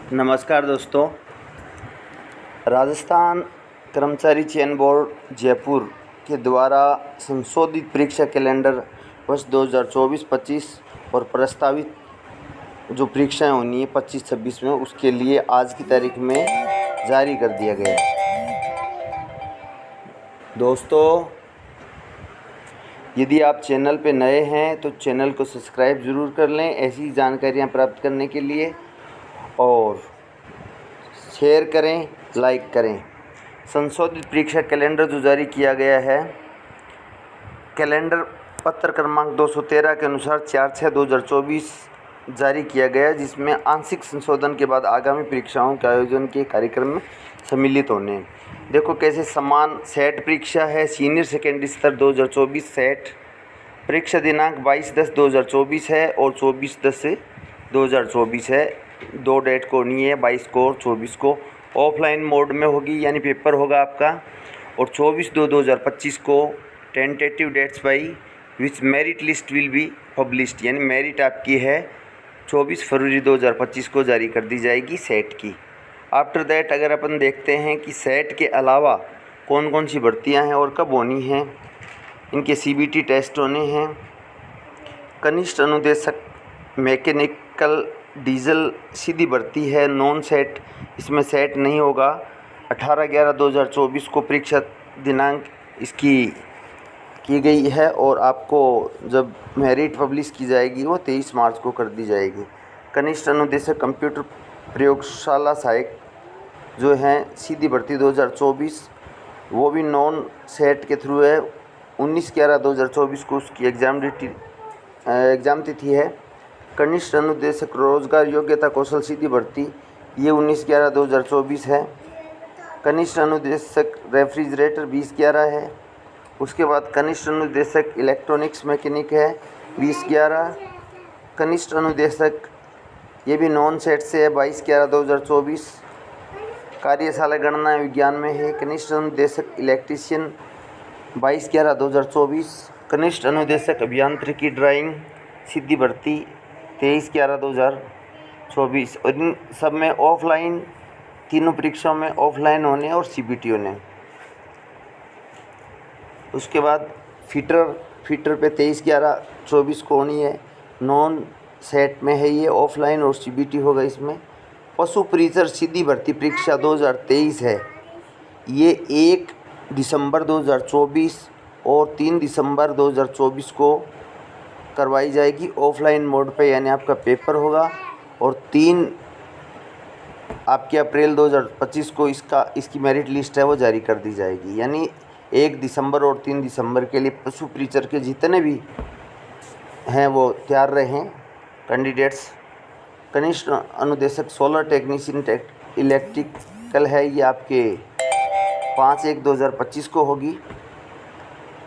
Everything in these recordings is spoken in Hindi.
नमस्कार दोस्तों। राजस्थान कर्मचारी चयन बोर्ड जयपुर के द्वारा संशोधित परीक्षा कैलेंडर वर्ष 2024-25 और प्रस्तावित जो परीक्षाएं होनी है 25-26 में, उसके लिए आज की तारीख में जारी कर दिया गया है। दोस्तों, यदि आप चैनल पे नए हैं तो चैनल को सब्सक्राइब ज़रूर कर लें ऐसी जानकारियाँ प्राप्त करने के लिए, और शेयर करें, लाइक करें। संशोधित परीक्षा कैलेंडर जो जारी किया गया है, कैलेंडर पत्र क्रमांक 213 के अनुसार 4/6/2024 जारी किया गया है, जिसमें आंशिक संशोधन के बाद आगामी परीक्षाओं के आयोजन के कार्यक्रम में सम्मिलित होने। देखो कैसे समान सेट परीक्षा है। सीनियर सेकेंडरी स्तर 2024 सेट परीक्षा दिनांक 22/10/2024 है और 24/10/2024 है। 2 डेट को नहीं है, 22 को और 24 को। ऑफलाइन मोड में होगी, यानी पेपर होगा आपका। और 24/2/2025 को tentative dates by which merit list will be published, यानी मेरिट आपकी है 24 फरवरी 2025 को जारी कर दी जाएगी सेट की। आफ्टर दैट अगर अपन देखते हैं कि सेट के अलावा कौन कौन सी भर्तियां हैं और कब होनी हैं, इनके CBT टेस्ट होने हैं। कनिष्ठ अनुदेशक मैकेनिकल डीजल सीधी भर्ती है, नॉन सेट, इसमें सेट नहीं होगा। 18/11/2024 को परीक्षा दिनांक इसकी की गई है और आपको जब मेरिट पब्लिश की जाएगी वो 23 मार्च को कर दी जाएगी। कनिष्ठ अनुदेशक कंप्यूटर प्रयोगशाला सहायक जो हैं सीधी भर्ती 2024, वो भी नॉन सेट के थ्रू है। 19/11/2024 को उसकी एग्ज़ाम तिथि है। कनिष्ठ अनुदेशक रोजगार योग्यता कौशल सीधी भर्ती, ये 19/11/2024 है। कनिष्ठ अनुदेशक रेफ्रिजरेटर 20/11 है। उसके बाद कनिष्ठ अनुदेशक इलेक्ट्रॉनिक्स मैकेनिक है 20/11। कनिष्ठ अनुदेशक ये भी नॉन सेट से है 22/11/2024। कार्यशाला गणना विज्ञान में है। कनिष्ठ अनुदेशक इलेक्ट्रीशियन 22/11/2024। कनिष्ठ अनुदेशक अभियांत्रिकी ड्राइंग सीधी भर्ती 23/11/2024। और इन सब में ऑफलाइन, तीनों परीक्षाओं में ऑफलाइन होने और CBT होने। उसके बाद फिटर पे 23/11/24 को होनी है, नॉन सेट में है ये, ऑफलाइन और CBT होगा इसमें। पशु परिचर सीधी भर्ती परीक्षा 2023 है, ये 1 दिसंबर 2024 और 3 दिसंबर 2024 को करवाई जाएगी ऑफलाइन मोड पे, यानी आपका पेपर होगा। और 3 आपके अप्रैल 2025 को इसकी मेरिट लिस्ट है वो जारी कर दी जाएगी। यानी 1 दिसंबर और 3 दिसंबर के लिए पशु परिचर के जितने भी हैं वो तैयार रहें कैंडिडेट्स। कनिष्ठ अनुदेशक सोलर टेक्नीशियन इलेक्ट्रिकल है, ये आपके 5/1/2025 को होगी।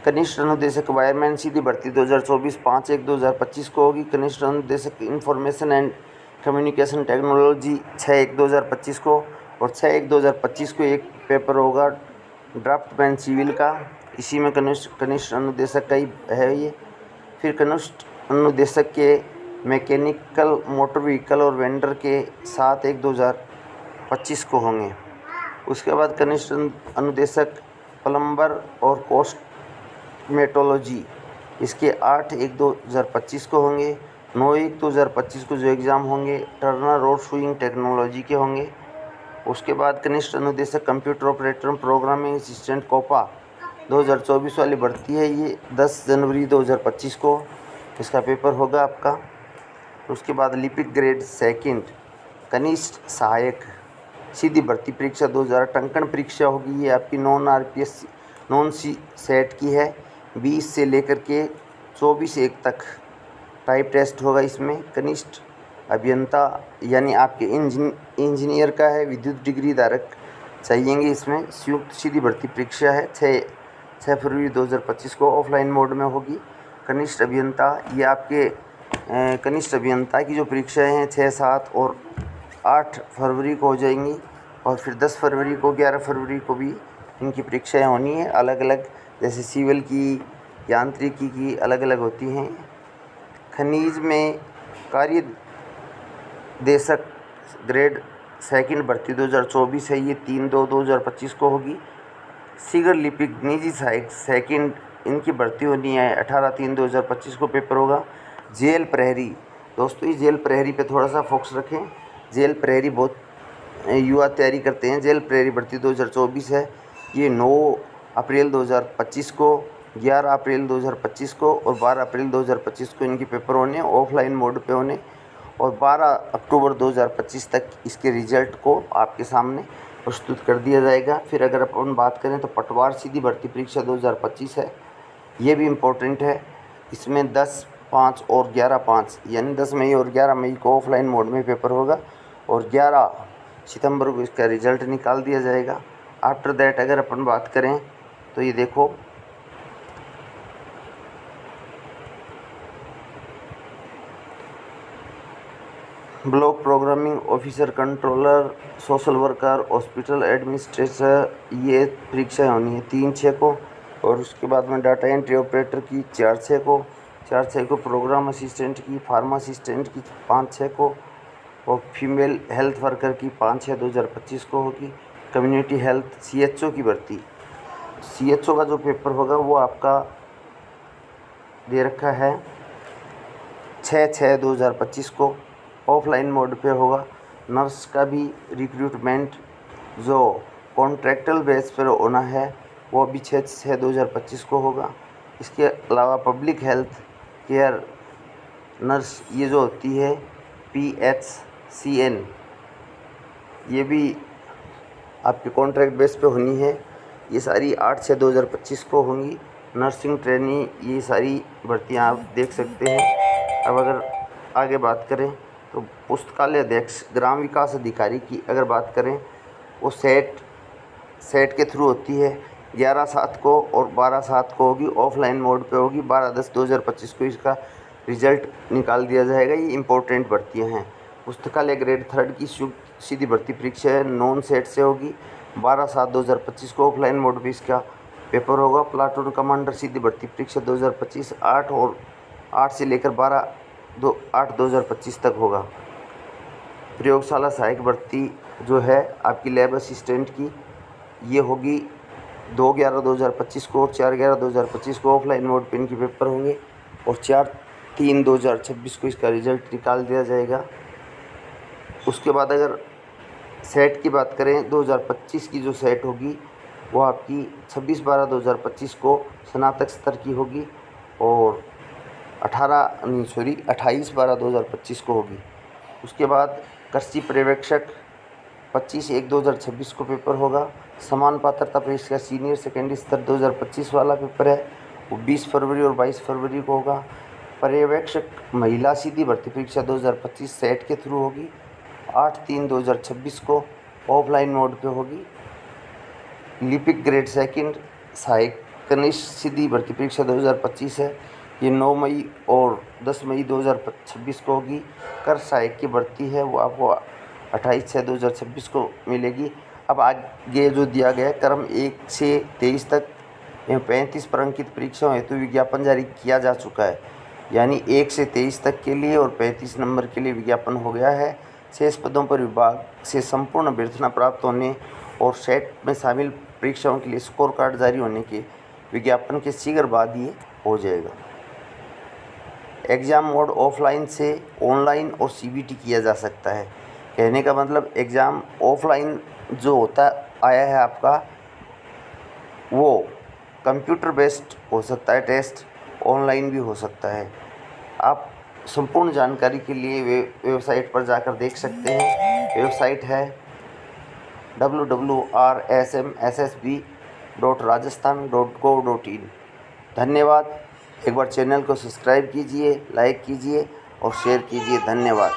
कनिष्ठ अनुदेशक वायरमैन सीधी भर्ती 2024 5/1/2025 को होगी। कनिष्ठ अनुदेशक इंफॉर्मेशन एंड कम्युनिकेशन टेक्नोलॉजी 6/1/2025 को, और 6/1/2025 को एक पेपर होगा ड्राफ्टमैन सिविल का, इसी में कनिष्ठ अनुदेशक का ही है ये। फिर कनिष्ठ अनुदेशक के मैकेनिकल मोटर व्हीकल और वेंडर के 7/1/2025 को होंगे। उसके बाद कनिष्ठ अनुदेशक प्लम्बर और कॉस्मेटोलॉजी, इसके 8/1/2025 को होंगे। 9/1/2025 को जो एग्ज़ाम होंगे टर्नर और सुइंग टेक्नोलॉजी के होंगे। उसके बाद कनिष्ठ अनुदेशक computer operator programming assistant COPA 2024 वाली भर्ती है, ये 10 जनवरी 2025 को इसका पेपर होगा आपका। उसके बाद लिपिक ग्रेड 2 कनिष्ठ सहायक सीधी भर्ती परीक्षा 2000 टंकण परीक्षा होगी, ये आपकी नॉन RPS नॉन सेट की है। 20 से लेकर के 24/1 तक टाइप टेस्ट होगा इसमें। कनिष्ठ अभियंता यानी आपके इंजीनियर का है, विद्युत डिग्री धारक चाहिएंगे इसमें। संयुक्त सीधी भर्ती परीक्षा है 6 फरवरी 2025 को ऑफलाइन मोड में होगी। कनिष्ठ अभियंता, ये आपके कनिष्ठ अभियंता की जो परीक्षाएं हैं 6, 7 और 8 फरवरी को हो जाएंगी। और फिर 10 फरवरी को, 11 फरवरी को भी इनकी परीक्षाएं होनी है अलग अलग, जैसे सिविल की, यांत्रिकी की अलग अलग होती हैं। खनिज में कार्य देशक ग्रेड सेकंड भर्ती 2024 है, ये 3/2/2025 को होगी। सीगर लिपिक निजी सहायक सेकंड, इनकी भर्ती होनी है 18/3/2025 को पेपर होगा। जेल प्रहरी दोस्तों, ये जेल प्रहरी पे थोड़ा सा फोकस रखें। जेल प्रहरी बहुत युवा तैयारी करते हैं। जेल प्रहरी भर्ती 2024 है, ये 9 अप्रैल 2025 को, 11 अप्रैल 2025 को और 12 अप्रैल 2025 को इनके पेपर होने, ऑफलाइन मोड पे होने और 12 अक्टूबर 2025 तक इसके रिजल्ट को आपके सामने प्रस्तुत कर दिया जाएगा। फिर अगर अपन बात करें तो पटवार सीधी भर्ती परीक्षा 2025 है, ये भी इम्पोर्टेंट है। इसमें 10, 5 और 11/5 यानी 10 मई और 11 मई को ऑफलाइन मोड में पेपर होगा और 11 सितंबर को इसका रिजल्ट निकाल दिया जाएगा। आफ्टर दैट अगर अपन बात करें तो ये देखो, block programming officer, controller, social worker, hospital administrator, ये परीक्षाएं होनी है 3/6 को। और उसके बाद में डाटा एंट्री ऑपरेटर की 4/6 को, 4/6 को प्रोग्राम असिस्टेंट की, फार्मा असिस्टेंट की 5/6 को और फीमेल हेल्थ वर्कर की 5/6/2025 को होगी। कम्युनिटी हेल्थ CHO की भर्ती, CHO का जो पेपर होगा वो आपका दे रखा है 6/6/2025 को, ऑफलाइन मोड पे होगा। नर्स का भी रिक्रूटमेंट जो कॉन्ट्रैक्टल बेस पर होना है वो भी 6/6/2025 को होगा। इसके अलावा पब्लिक हेल्थ केयर नर्स, ये जो होती है PHCN, ये भी आपके कॉन्ट्रैक्ट बेस पे होनी है। ये सारी 8/6/2025 को होंगी। नर्सिंग ट्रेनी, ये सारी भर्तियाँ आप देख सकते हैं। अब अगर आगे बात करें तो पुस्तकालय अध्यक्ष, ग्राम विकास अधिकारी की अगर बात करें, वो सेट के थ्रू होती है। 11/7 को और 12/7 को होगी, ऑफलाइन मोड पे होगी। 12/10/2025 को इसका रिजल्ट निकाल दिया जाएगा। ये इंपॉर्टेंट भर्तियां हैं। पुस्तकालय ग्रेड 3 की सीधी भर्ती परीक्षा है, नॉन सेट से होगी। 12/7/2025 को ऑफलाइन मोड पे इसका पेपर होगा। प्लाटून कमांडर सीधी भर्ती परीक्षा 2025 8 से लेकर 8/2025 तक होगा। प्रयोगशाला सहायक भर्ती जो है आपकी लैब असिस्टेंट की, ये होगी 2/11/2025 को और 4/11/2025 को ऑफलाइन मोड पे इनके पेपर होंगे और 4/3/2026 को इसका रिजल्ट निकाल दिया जाएगा। उसके बाद अगर सेट की बात करें, 2025 की जो सेट होगी वो आपकी 26/12/2025 को स्नातक स्तर की होगी और 28/12/2025 को होगी। उसके बाद कृषि पर्यवेक्षक 25/1/2026 को पेपर होगा। समान पात्रता परीक्षा सीनियर सेकेंडरी स्तर 2025 वाला पेपर है, वो 20 फरवरी और 22 फरवरी को होगा। पर्यवेक्षक महिला सीधी भर्ती परीक्षा 2025 सेट के थ्रू होगी, 8/3/2026 को ऑफलाइन मोड पे होगी। लिपिक ग्रेड 2 सहायक कनिष्ठ सीधी भर्ती परीक्षा 2025 है, ये 9 मई और 10 मई 2026 को होगी। कर सहायक की भर्ती है वो आपको 28/6/2026 को मिलेगी। अब आगे जो दिया गया है, क्रम 1 से 23 तक 35 पर अंकित परीक्षाओं हेतु विज्ञापन जारी किया जा चुका है, यानी 1 से 23 तक के लिए और 35 नंबर के लिए विज्ञापन हो गया है। शेष पदों पर विभाग से संपूर्ण अभ्यर्थना प्राप्त होने और सेट में शामिल परीक्षाओं के लिए स्कोर कार्ड जारी होने के विज्ञापन के शीघ्र बाद ये हो जाएगा। एग्ज़ाम मोड ऑफलाइन से ऑनलाइन और CBT किया जा सकता है। कहने का मतलब एग्ज़ाम ऑफलाइन जो होता आया है आपका, वो कंप्यूटर बेस्ड हो सकता है टेस्ट, ऑनलाइन भी हो सकता है। आप संपूर्ण जानकारी के लिए वेबसाइट पर जाकर देख सकते हैं। वेबसाइट है www.rsmssb.rajasthan.gov.in। धन्यवाद। एक बार चैनल को सब्सक्राइब कीजिए, लाइक कीजिए और शेयर कीजिए। धन्यवाद।